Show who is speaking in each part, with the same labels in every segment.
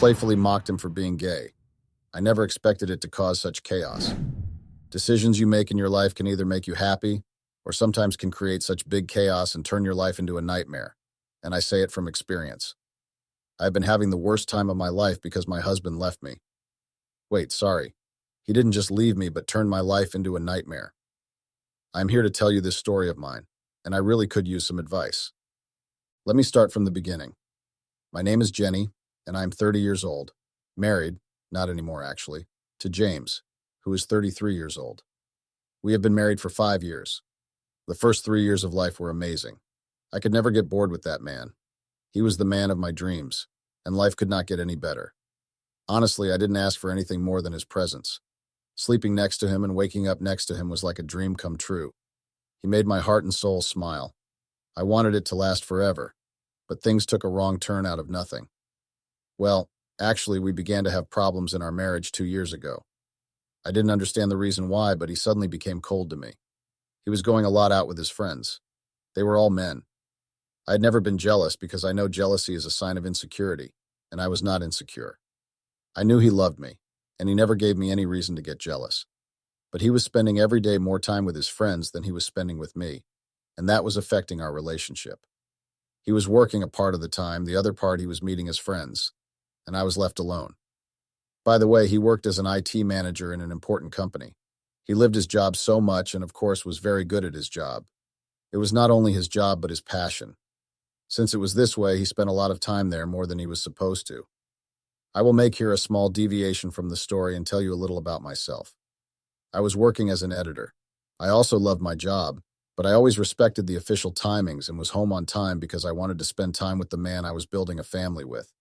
Speaker 1: playfully mocked him for being gay. I never expected it to cause such chaos. Decisions you make in your life can either make you happy or sometimes can create such big chaos and turn your life into a nightmare. And I say it from experience. I've been having the worst time of my life because my husband left me. Wait, sorry. He didn't just leave me, but turned my life into a nightmare. I'm here to tell you this story of mine, and I really could use some advice. Let me start from the beginning. My name is Jenny, and I'm 30 years old, married, not anymore actually, to James, who is 33 years old. We have been married for 5 years. The first 3 years of life were amazing. I could never get bored with that man. He was the man of my dreams, and life could not get any better. Honestly, I didn't ask for anything more than his presence. Sleeping next to him and waking up next to him was like a dream come true. He made my heart and soul smile. I wanted it to last forever, but things took a wrong turn out of nothing. Well, actually, we began to have problems in our marriage 2 years ago. I didn't understand the reason why, but he suddenly became cold to me. He was going a lot out with his friends. They were all men. I had never been jealous because I know jealousy is a sign of insecurity, and I was not insecure. I knew he loved me, and he never gave me any reason to get jealous. But he was spending every day more time with his friends than he was spending with me, and that was affecting our relationship. He was working a part of the time, the other part he was meeting his friends, and I was left alone. By the way, he worked as an IT manager in an important company. He lived his job so much and, of course, was very good at his job. It was not only his job, but his passion. Since it was this way, he spent a lot of time there, more than he was supposed to. I will make here a small deviation from the story and tell you a little about myself. I was working as an editor. I also loved my job, but I always respected the official timings and was home on time because I wanted to spend time with the man I was building a family with.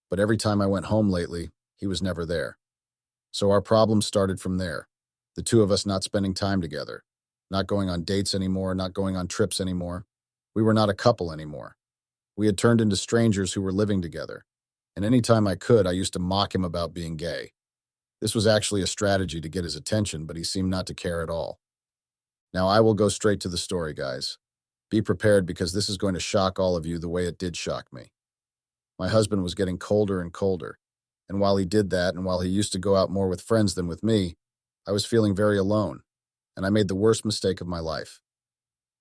Speaker 1: But every time I went home lately, he was never there. So our problems started from there. The two of us not spending time together, not going on dates anymore, not going on trips anymore. We were not a couple anymore. We had turned into strangers who were living together. And any time I could, I used to mock him about being gay. This was actually a strategy to get his attention, but he seemed not to care at all. Now I will go straight to the story, guys. Be prepared because this is going to shock all of you the way it did shock me. My husband was getting colder and colder. And while he did that, and while he used to go out more with friends than with me, I was feeling very alone, and I made the worst mistake of my life.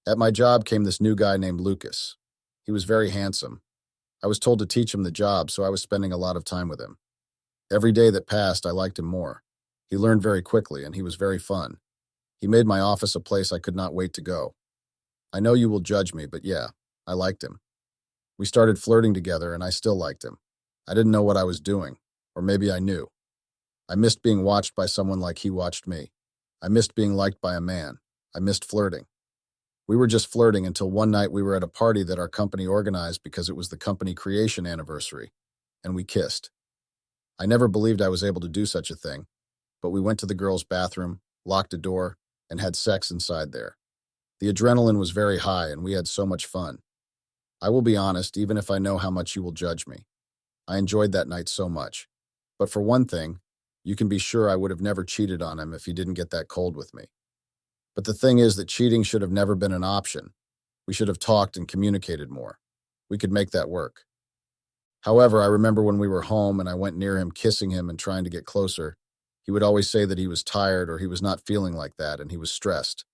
Speaker 1: At my job came this new guy named Lucas. He was very handsome. I was told to teach him the job, so I was spending a lot of time with him. Every day that passed, I liked him more. He learned very quickly, and he was very fun. He made my office a place I could not wait to go. I know you will judge me, but yeah, I liked him. We started flirting together, and I still liked him. I didn't know what I was doing, or maybe I knew. I missed being watched by someone like he watched me. I missed being liked by a man. I missed flirting. We were just flirting until one night we were at a party that our company organized because it was the company creation anniversary, and we kissed. I never believed I was able to do such a thing, but we went to the girls' bathroom, locked a door, and had sex inside there. The adrenaline was very high, and we had so much fun. I will be honest, even if I know how much you will judge me. I enjoyed that night so much. But for one thing, you can be sure I would have never cheated on him if he didn't get that cold with me. But the thing is that cheating should have never been an option. We should have talked and communicated more. We could make that work. However, I remember when we were home and I went near him, kissing him and trying to get closer, he would always say that he was tired or he was not feeling like that and he was stressed.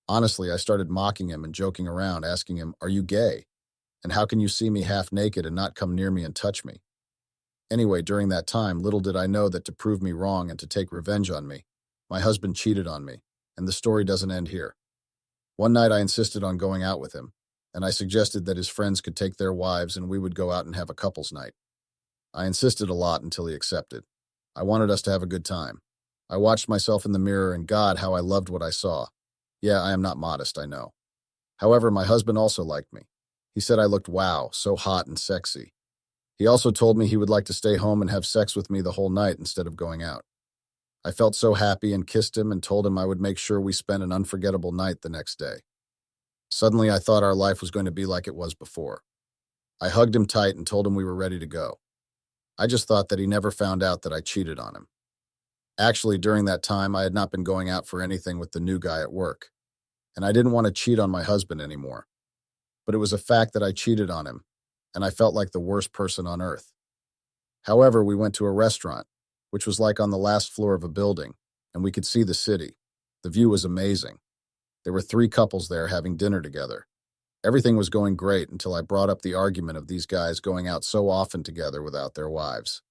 Speaker 1: Honestly, I started mocking him and joking around, asking him, "Are you gay? And how can you see me half naked and not come near me and touch me?" Anyway, during that time, little did I know that to prove me wrong and to take revenge on me, my husband cheated on me, and the story doesn't end here. One night I insisted on going out with him, and I suggested that his friends could take their wives and we would go out and have a couple's night. I insisted a lot until he accepted. I wanted us to have a good time. I watched myself in the mirror and God, how I loved what I saw. Yeah, I am not modest, I know. However, my husband also liked me. He said I looked wow, so hot and sexy. He also told me he would like to stay home and have sex with me the whole night instead of going out. I felt so happy and kissed him and told him I would make sure we spent an unforgettable night the next day. Suddenly, I thought our life was going to be like it was before. I hugged him tight and told him we were ready to go. I just thought that he never found out that I cheated on him. Actually, during that time, I had not been going out for anything with the new guy at work, and I didn't want to cheat on my husband anymore. But it was a fact that I cheated on him, and I felt like the worst person on earth. However, we went to a restaurant, which was like on the last floor of a building, and we could see the city. The view was amazing. There were 3 couples there having dinner together. Everything was going great until I brought up the argument of these guys going out so often together without their wives.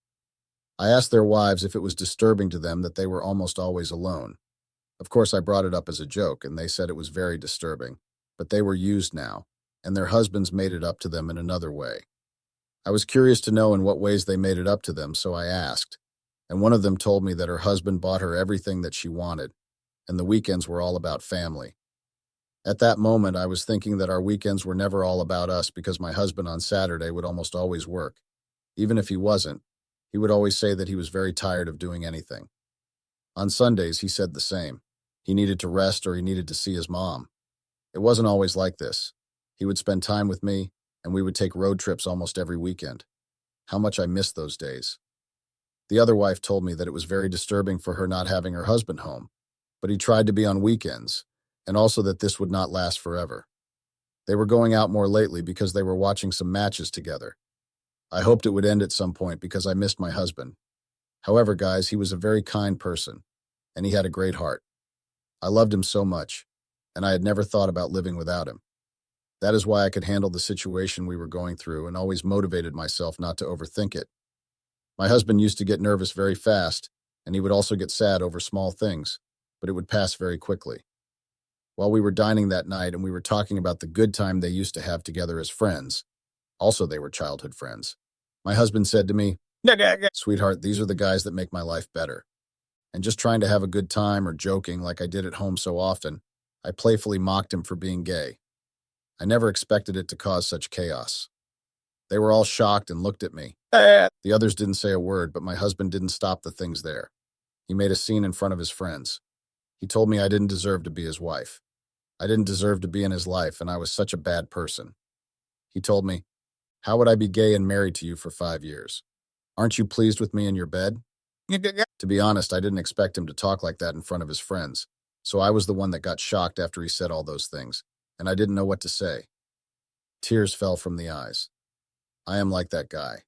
Speaker 1: I asked their wives if it was disturbing to them that they were almost always alone. Of course, I brought it up as a joke, and they said it was very disturbing, but they were used now, and their husbands made it up to them in another way. I was curious to know in what ways they made it up to them, so I asked, and one of them told me that her husband bought her everything that she wanted, and the weekends were all about family. At that moment, I was thinking that our weekends were never all about us because my husband on Saturday would almost always work. Even if he wasn't, he would always say that he was very tired of doing anything. On Sundays, he said the same. He needed to rest or he needed to see his mom. It wasn't always like this. He would spend time with me, and we would take road trips almost every weekend. How much I missed those days. The other wife told me that it was very disturbing for her not having her husband home, but he tried to be on weekends, and also that this would not last forever. They were going out more lately because they were watching some matches together. I hoped it would end at some point because I missed my husband. However, guys, he was a very kind person, and he had a great heart. I loved him so much, and I had never thought about living without him. That is why I could handle the situation we were going through and always motivated myself not to overthink it. My husband used to get nervous very fast, and he would also get sad over small things, but it would pass very quickly. While we were dining that night and we were talking about the good time they used to have together as friends, also they were childhood friends, my husband said to me, "Sweetheart, these are the guys that make my life better." And just trying to have a good time or joking like I did at home so often, I playfully mocked him for being gay. I never expected it to cause such chaos. They were all shocked and looked at me. The others didn't say a word, but my husband didn't stop the things there. He made a scene in front of his friends. He told me I didn't deserve to be his wife. I didn't deserve to be in his life, and I was such a bad person. He told me, "How would I be gay and married to you for 5 years? Aren't you pleased with me in your bed?" To be honest, I didn't expect him to talk like that in front of his friends, so I was the one that got shocked after he said all those things, and I didn't know what to say. Tears fell from the eyes. I am like that guy.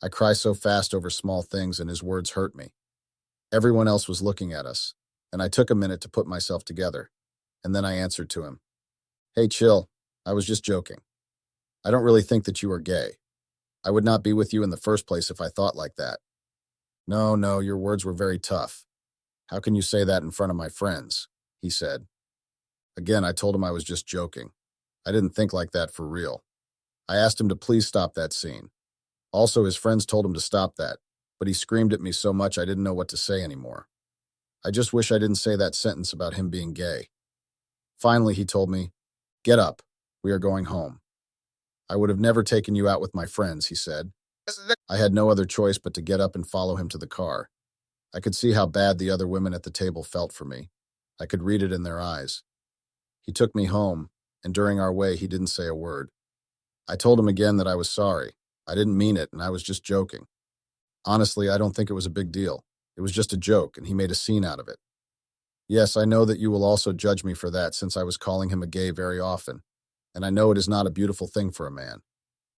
Speaker 1: I cry so fast over small things, and his words hurt me. Everyone else was looking at us, and I took a minute to put myself together, and then I answered to him, "Hey, chill, I was just joking. I don't really think that you are gay. I would not be with you in the first place if I thought like that." No, your words were very tough. How can you say that in front of my friends?" he said. Again, I told him I was just joking. I didn't think like that for real. I asked him to please stop that scene. Also, his friends told him to stop that, but he screamed at me so much I didn't know what to say anymore. I just wish I didn't say that sentence about him being gay. Finally, he told me, "Get up. We are going home." "I would have never taken you out with my friends," he said. I had no other choice but to get up and follow him to the car. I could see how bad the other women at the table felt for me. I could read it in their eyes. He took me home, and during our way, he didn't say a word. I told him again that I was sorry. I didn't mean it, and I was just joking. Honestly, I don't think it was a big deal. It was just a joke, and he made a scene out of it. Yes, I know that you will also judge me for that since I was calling him a gay very often, and I know it is not a beautiful thing for a man.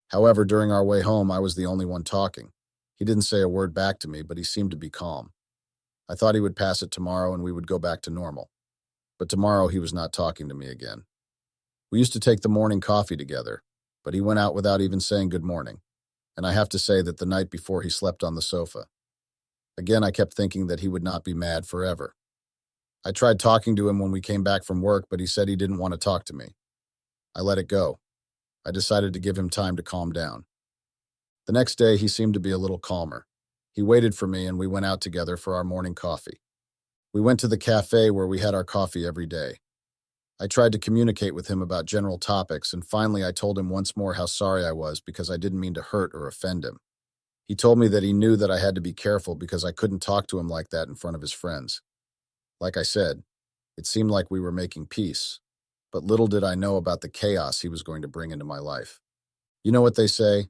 Speaker 1: However, during our way home, I was the only one talking. He didn't say a word back to me, but he seemed to be calm. I thought he would pass it tomorrow and we would go back to normal. But tomorrow he was not talking to me again. We used to take the morning coffee together, but he went out without even saying good morning. And I have to say that the night before he slept on the sofa. Again, I kept thinking that he would not be mad forever. I tried talking to him when we came back from work, but he said he didn't want to talk to me. I let it go. I decided to give him time to calm down. The next day, he seemed to be a little calmer. He waited for me and we went out together for our morning coffee. We went to the cafe where we had our coffee every day. I tried to communicate with him about general topics, and finally I told him once more how sorry I was because I didn't mean to hurt or offend him. He told me that he knew that I had to be careful because I couldn't talk to him like that in front of his friends. Like I said, it seemed like we were making peace, but little did I know about the chaos he was going to bring into my life. You know what they say?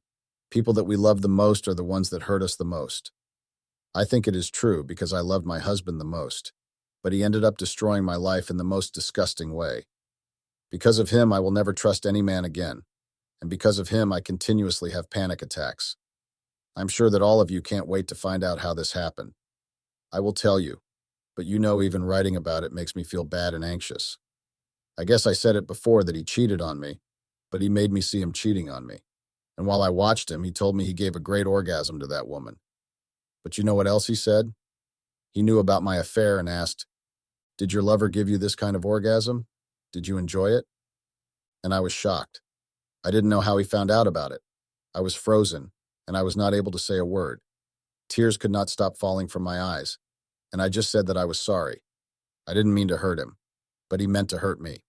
Speaker 1: People that we love the most are the ones that hurt us the most. I think it is true because I loved my husband the most, but he ended up destroying my life in the most disgusting way. Because of him, I will never trust any man again, and because of him, I continuously have panic attacks. I'm sure that all of you can't wait to find out how this happened. I will tell you, but even writing about it makes me feel bad and anxious. I guess I said it before that he cheated on me, but he made me see him cheating on me. And while I watched him, he told me he gave a great orgasm to that woman. But you know what else he said? He knew about my affair and asked, "Did your lover give you this kind of orgasm? Did you enjoy it?" And I was shocked. I didn't know how he found out about it. I was frozen, and I was not able to say a word. Tears could not stop falling from my eyes, and I just said that I was sorry. I didn't mean to hurt him, but he meant to hurt me.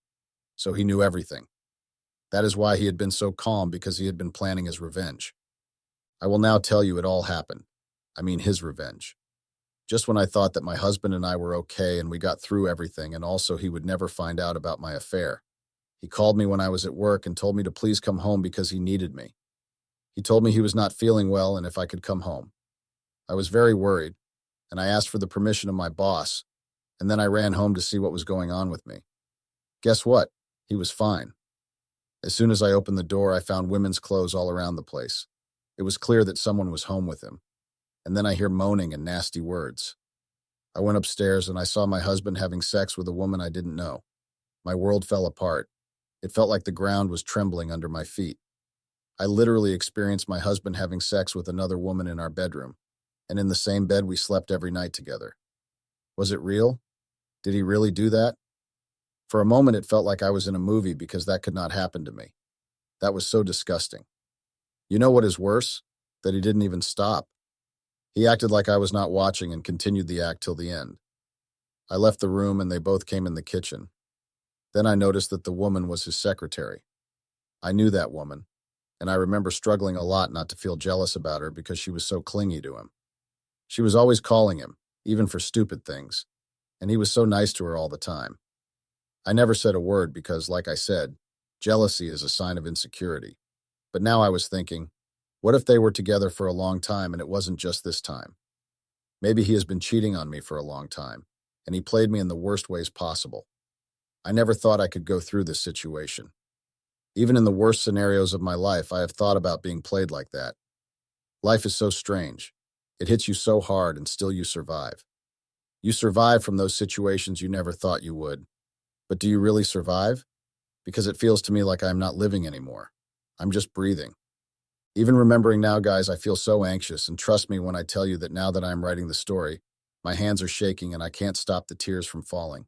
Speaker 1: So he knew everything. That is why he had been so calm, because he had been planning his revenge. I will now tell you it all happened. I mean his revenge. Just when I thought that my husband and I were okay and we got through everything, and also he would never find out about my affair, he called me when I was at work and told me to please come home because he needed me. He told me he was not feeling well and if I could come home. I was very worried, and I asked for the permission of my boss, and then I ran home to see what was going on with me. Guess what? He was fine. As soon as I opened the door, I found women's clothes all around the place. It was clear that someone was home with him. And then I hear moaning and nasty words. I went upstairs and I saw my husband having sex with a woman I didn't know. My world fell apart. It felt like the ground was trembling under my feet. I literally experienced my husband having sex with another woman in our bedroom, and in the same bed we slept every night together. Was it real? Did he really do that? For a moment, it felt like I was in a movie because that could not happen to me. That was so disgusting. You know what is worse? That he didn't even stop. He acted like I was not watching and continued the act till the end. I left the room and they both came in the kitchen. Then I noticed that the woman was his secretary. I knew that woman, and I remember struggling a lot not to feel jealous about her because she was so clingy to him. She was always calling him, even for stupid things, and he was so nice to her all the time. I never said a word because, like I said, jealousy is a sign of insecurity. But now I was thinking, what if they were together for a long time and it wasn't just this time? Maybe he has been cheating on me for a long time, and he played me in the worst ways possible. I never thought I could go through this situation. Even in the worst scenarios of my life, I have thought about being played like that. Life is so strange. It hits you so hard and still you survive. You survive from those situations you never thought you would. But do you really survive? Because it feels to me like I'm not living anymore. I'm just breathing. Even remembering now, guys, I feel so anxious, and trust me when I tell you that now that I'm writing the story, my hands are shaking and I can't stop the tears from falling.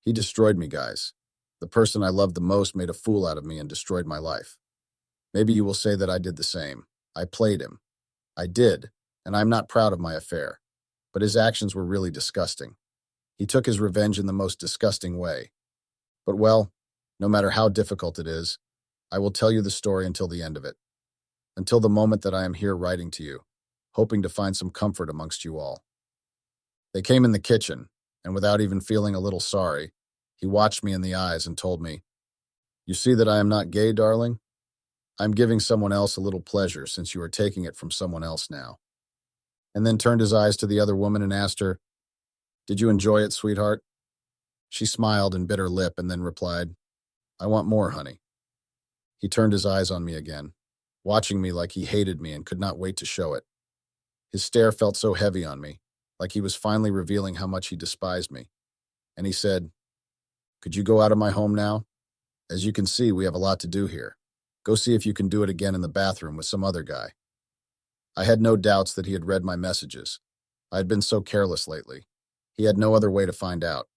Speaker 1: He destroyed me, guys. The person I loved the most made a fool out of me and destroyed my life. Maybe you will say that I did the same. I played him. I did, and I'm not proud of my affair. But his actions were really disgusting. He took his revenge in the most disgusting way. But well, no matter how difficult it is, I will tell you the story until the end of it. Until the moment that I am here writing to you, hoping to find some comfort amongst you all. They came in the kitchen, and without even feeling a little sorry, he watched me in the eyes and told me, "You see that I am not gay, darling? I'm giving someone else a little pleasure since you are taking it from someone else now." And then turned his eyes to the other woman and asked her, "Did you enjoy it, sweetheart?" She smiled and bit her lip and then replied, "I want more, honey." He turned his eyes on me again, watching me like he hated me and could not wait to show it. His stare felt so heavy on me, like he was finally revealing how much he despised me. And he said, "Could you go out of my home now? As you can see, we have a lot to do here. Go see if you can do it again in the bathroom with some other guy." I had no doubts that he had read my messages. I had been so careless lately. He had no other way to find out.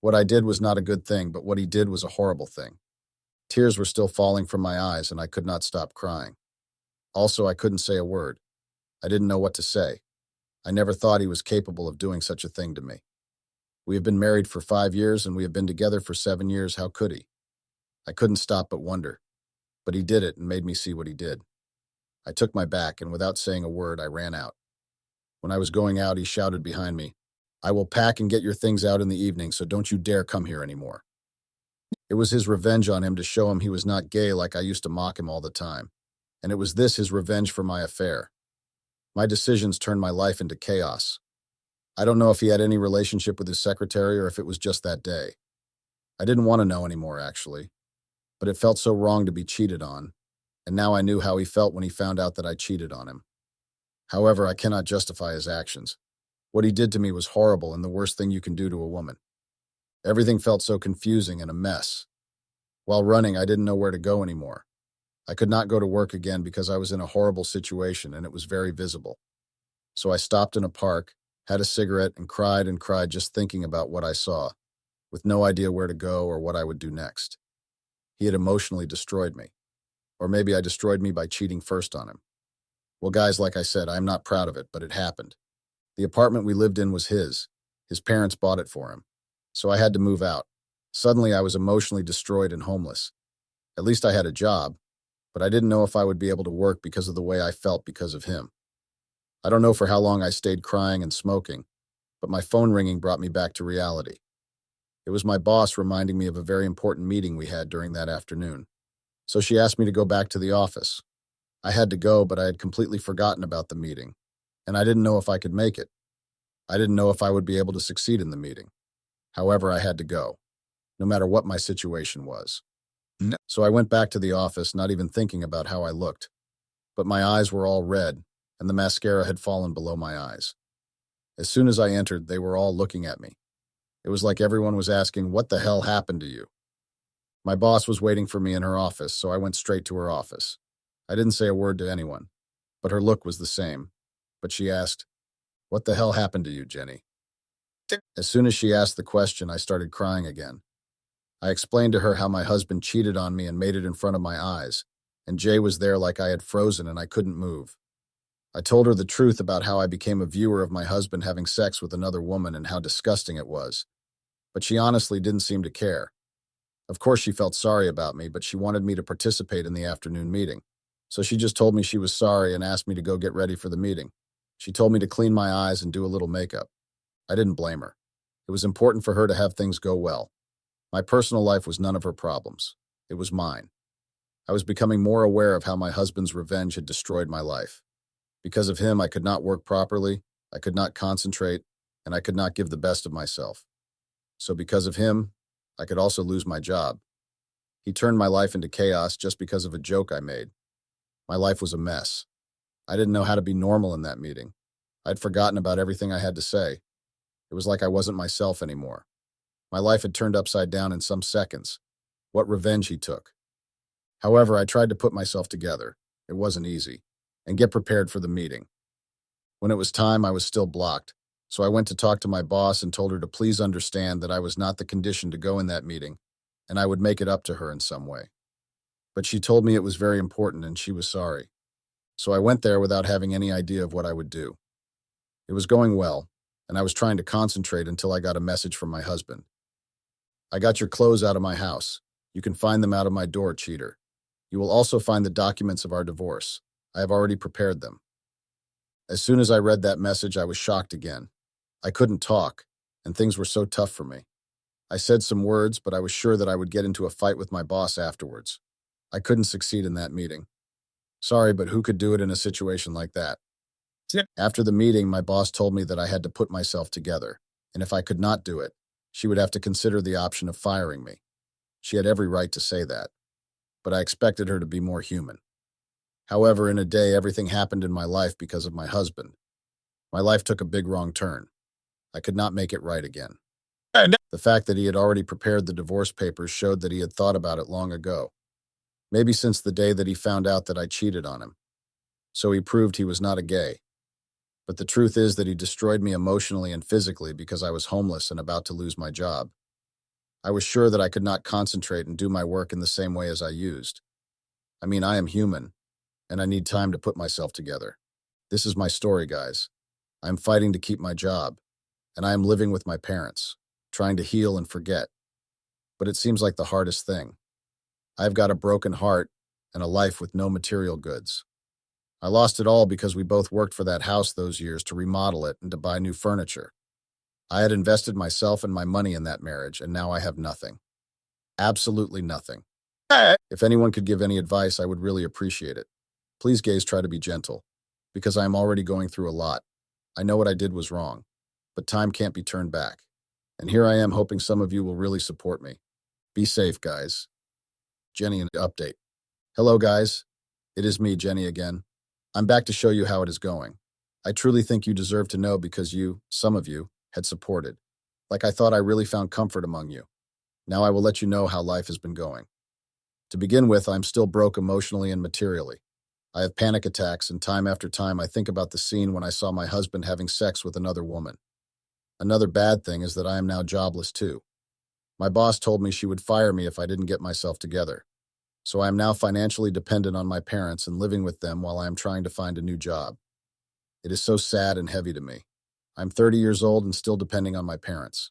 Speaker 1: What I did was not a good thing, but what he did was a horrible thing. Tears were still falling from my eyes, and I could not stop crying. Also, I couldn't say a word. I didn't know what to say. I never thought he was capable of doing such a thing to me. We have been married for 5 years, and we have been together for 7 years. How could he? I couldn't stop but wonder. But he did it and made me see what he did. I took my back, and without saying a word, I ran out. When I was going out, he shouted behind me, "I will pack and get your things out in the evening, so don't you dare come here anymore." It was his revenge on him to show him he was not gay like I used to mock him all the time. And it was this his revenge for my affair. My decisions turned my life into chaos. I don't know if he had any relationship with his secretary or if it was just that day. I didn't want to know anymore, actually. But it felt so wrong to be cheated on. And now I knew how he felt when he found out that I cheated on him. However, I cannot justify his actions. What he did to me was horrible and the worst thing you can do to a woman. Everything felt so confusing and a mess. While running, I didn't know where to go anymore. I could not go to work again because I was in a horrible situation and it was very visible. So I stopped in a park, had a cigarette, and cried just thinking about what I saw, with no idea where to go or what I would do next. He had emotionally destroyed me. Or maybe I destroyed me by cheating first on him. Well, guys, like I said, I'm not proud of it, but it happened. The apartment we lived in was his. His parents bought it for him. So I had to move out. Suddenly, I was emotionally destroyed and homeless. At least I had a job, but I didn't know if I would be able to work because of the way I felt because of him. I don't know for how long I stayed crying and smoking, but my phone ringing brought me back to reality. It was my boss reminding me of a very important meeting we had during that afternoon. So she asked me to go back to the office. I had to go, but I had completely forgotten about the meeting, and I didn't know if I could make it. I didn't know if I would be able to succeed in the meeting. However, I had to go, no matter what my situation was. No. So I went back to the office, not even thinking about how I looked. But my eyes were all red, and the mascara had fallen below my eyes. As soon as I entered, they were all looking at me. It was like everyone was asking, "What the hell happened to you?" My boss was waiting for me in her office, so I went straight to her office. I didn't say a word to anyone, but her look was the same. But she asked, "What the hell happened to you, Jenny?" As soon as she asked the question, I started crying again. I explained to her how my husband cheated on me and made it in front of my eyes, and Jay was there like I had frozen and I couldn't move. I told her the truth about how I became a viewer of my husband having sex with another woman and how disgusting it was. But she honestly didn't seem to care. Of course, she felt sorry about me, but she wanted me to participate in the afternoon meeting. So she just told me she was sorry and asked me to go get ready for the meeting. She told me to clean my eyes and do a little makeup. I didn't blame her. It was important for her to have things go well. My personal life was none of her problems. It was mine. I was becoming more aware of how my husband's revenge had destroyed my life. Because of him, I could not work properly, I could not concentrate, and I could not give the best of myself. So because of him, I could also lose my job. He turned my life into chaos just because of a joke I made. My life was a mess. I didn't know how to be normal in that meeting. I'd forgotten about everything I had to say. It was like I wasn't myself anymore. My life had turned upside down in some seconds. What revenge he took. However, I tried to put myself together. It wasn't easy. And get prepared for the meeting. When it was time, I was still blocked. So I went to talk to my boss and told her to please understand that I was not the condition to go in that meeting, and I would make it up to her in some way. But she told me it was very important and she was sorry. So I went there without having any idea of what I would do. It was going well, and I was trying to concentrate until I got a message from my husband. "I got your clothes out of my house. You can find them out of my door, cheater. You will also find the documents of our divorce. I have already prepared them." As soon as I read that message, I was shocked again. I couldn't talk, and things were so tough for me. I said some words, but I was sure that I would get into a fight with my boss afterwards. I couldn't succeed in that meeting. Sorry, but who could do it in a situation like that? After the meeting, my boss told me that I had to put myself together, and if I could not do it, she would have to consider the option of firing me. She had every right to say that, but I expected her to be more human. However, in a day, everything happened in my life because of my husband. My life took a big wrong turn. I could not make it right again. The fact that he had already prepared the divorce papers showed that he had thought about it long ago. Maybe since the day that he found out that I cheated on him. So he proved he was not a gay. But the truth is that he destroyed me emotionally and physically because I was homeless and about to lose my job. I was sure that I could not concentrate and do my work in the same way as I used. I mean, I am human, and I need time to put myself together. This is my story, guys. I'm fighting to keep my job, and I am living with my parents, trying to heal and forget. But it seems like the hardest thing. I've got a broken heart and a life with no material goods. I lost it all because we both worked for that house those years to remodel it and to buy new furniture. I had invested myself and my money in that marriage, and now I have nothing. Absolutely nothing. If anyone could give any advice, I would really appreciate it. Please, gays, try to be gentle, because I am already going through a lot. I know what I did was wrong, but time can't be turned back. And here I am hoping some of you will really support me. Be safe, guys. Jenny, an update. Hello, guys. It is me, Jenny, again. I'm back to show you how it is going. I truly think you deserve to know because you, some of you, had supported. Like I thought I really found comfort among you. Now I will let you know how life has been going. To begin with, I'm still broke emotionally and materially. I have panic attacks, and time after time I think about the scene when I saw my husband having sex with another woman. Another bad thing is that I am now jobless too. My boss told me she would fire me if I didn't get myself together. So I am now financially dependent on my parents and living with them while I am trying to find a new job. It is so sad and heavy to me. I'm 30 years old and still depending on my parents.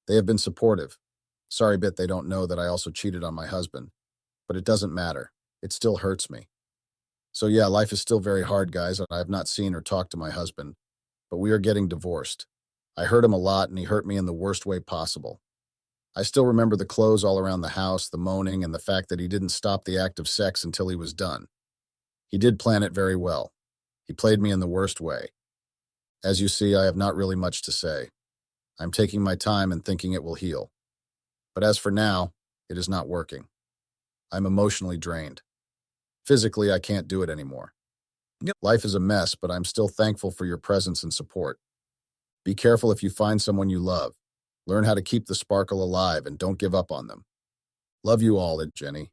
Speaker 1: They have been supportive. Sorry they don't know that I also cheated on my husband. But it doesn't matter. It still hurts me. So yeah, life is still very hard, guys. I have not seen or talked to my husband, but we are getting divorced. I hurt him a lot and he hurt me in the worst way possible. I still remember the clothes all around the house, the moaning, and the fact that he didn't stop the act of sex until he was done. He did plan it very well. He played me in the worst way. As you see, I have not really much to say. I'm taking my time and thinking it will heal. But as for now, it is not working. I'm emotionally drained. Physically, I can't do it anymore. Life is a mess, but I'm still thankful for your presence and support. Be careful if you find someone you love. Learn how to keep the sparkle alive and don't give up on them. Love you all, Jenny.